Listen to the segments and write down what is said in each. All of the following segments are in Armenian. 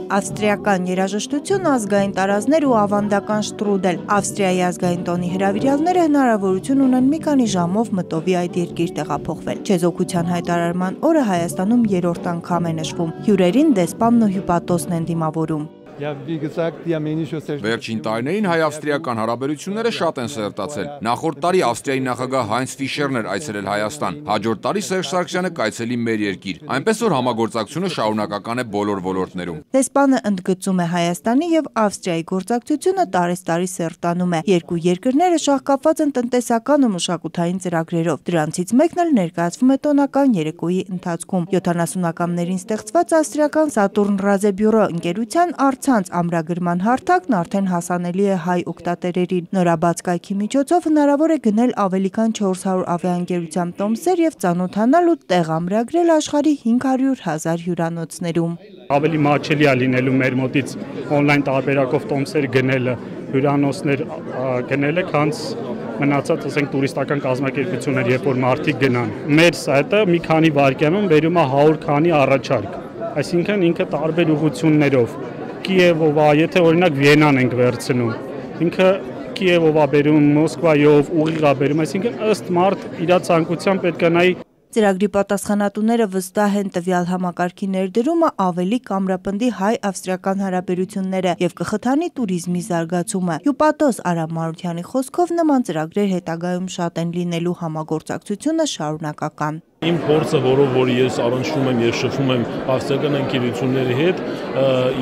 Ավստրիական երաժշտություն, ազգային տարազներ ու ավանդական շտրուդել։ Ավստրիայի ազգային տոնի հրավիրյալները հնարավորություն ունեն մի քանի ժամով մտովի այդ երկիր տեղափոխվել։ Չեզոքության հայտարարման օրը Հայաստանում երրորդ անգամ է նշվում։ Հյուրերին դեսպանն ու հյուպատոսն են դիմավորում։ Վերջին տարիներին հայ-ավստրիական հարաբերությունները շատ են սերտացել։ Նախորդ տարի Ավստրիայի նախագահ Հայնց Ֆիշերն էր այցելել Հայաստան։ Հաջորդ տարի Սերժ Սարգսյանը կայցելի մեր երկիր։ Այնպես որ համագործակցությունը շարունակական է բոլոր ոլորտներում։ Դեսպանը ընդգծում է Հայաստանի եւ Ավստրիայի գործակցությունը տարեստարի սերտանում է։ Երկու երկրները շահկապված են տնտեսական ու մշակութային ծրագրերով։ Դրանցից մեկն էլ ներկայացվում է տոնական երեկոյի ընթացքում։ 70-ականներին ստեղծված ավստրիական Saturn Reisebüro ընկերության առցանց ամրագրման հարթակն արդեն հասանելի է հայ օգտատերերին։ Նորաբաց կայքի միջոցով հնարավոր է գնել ավելի քան 400 ավիաընկերության տոմսեր եւ ծանոթանալ ու տեղ ամրագրել աշխարհի 500,000 հյուրանոցներում։ Ավելի մատչելի է լինելու մեր մոտից on-line տարբերակով տոմսեր գնելը, հյուրանոցներ գնելը, քան մնացած, ասենք, տուրիստական կազմակերպություններ, երբ որ մարդիկ գնան։ Մեր սայթը մի քանի վայրկյանում բերում է 100 քանի առաջարկ, այսինքն ինքը տարբեր ուղղություններով Կիևով, եթե օրինակ Վիենան ենք վերցնում, ինքը Կիևով է բերում, Մոսկվայով, ուղիղ է բերում, այսինքն ըստ մարդ իր ցանկության պետք է նայի։ Ծրագրի պատասխանատուները վստահ են տվյալ համակարգի ներդրումը ավելի կամրապնդի հայ-ավստրիական հարաբերությունները եւ կխթանի туриզմի զարգացումը։ Հյուպատոս Արամ Մարությանի խոսքով նման ծրագրեր հետագայում շատ են լինելու, համագործակցությունը շարունակական։ Իմ փորձը, որով որ ես առնչվում եմ եւ շփվում եմ ավստրիական ընկերությունների հետ,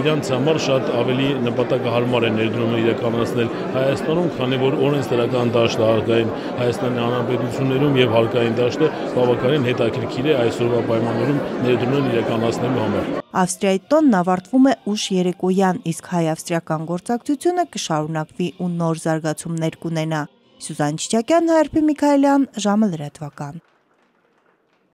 իրանց համար շատ ավելի նպատակահարմար է ներդրումը իրականացնել Հայաստանում, քանի որ օրենսդրական դաշտը հարկային Հայաստանի Հանրապետություններում եւ հարկային դաշտը բավականին հետաքրքիր է այսօրվա պայմաններում ներդրումն իրականացնելու համար։ Ավստրիայի տոնն ավարտվում է ուշ երեկոյան, իսկ հայ-ավստրիական գործակցությունը կշարունակվի ու նոր զարգացումներ կունենա։ Սյուզան Չիչակյան, Հայրապի Միքայելյան, ժամը լրատվական։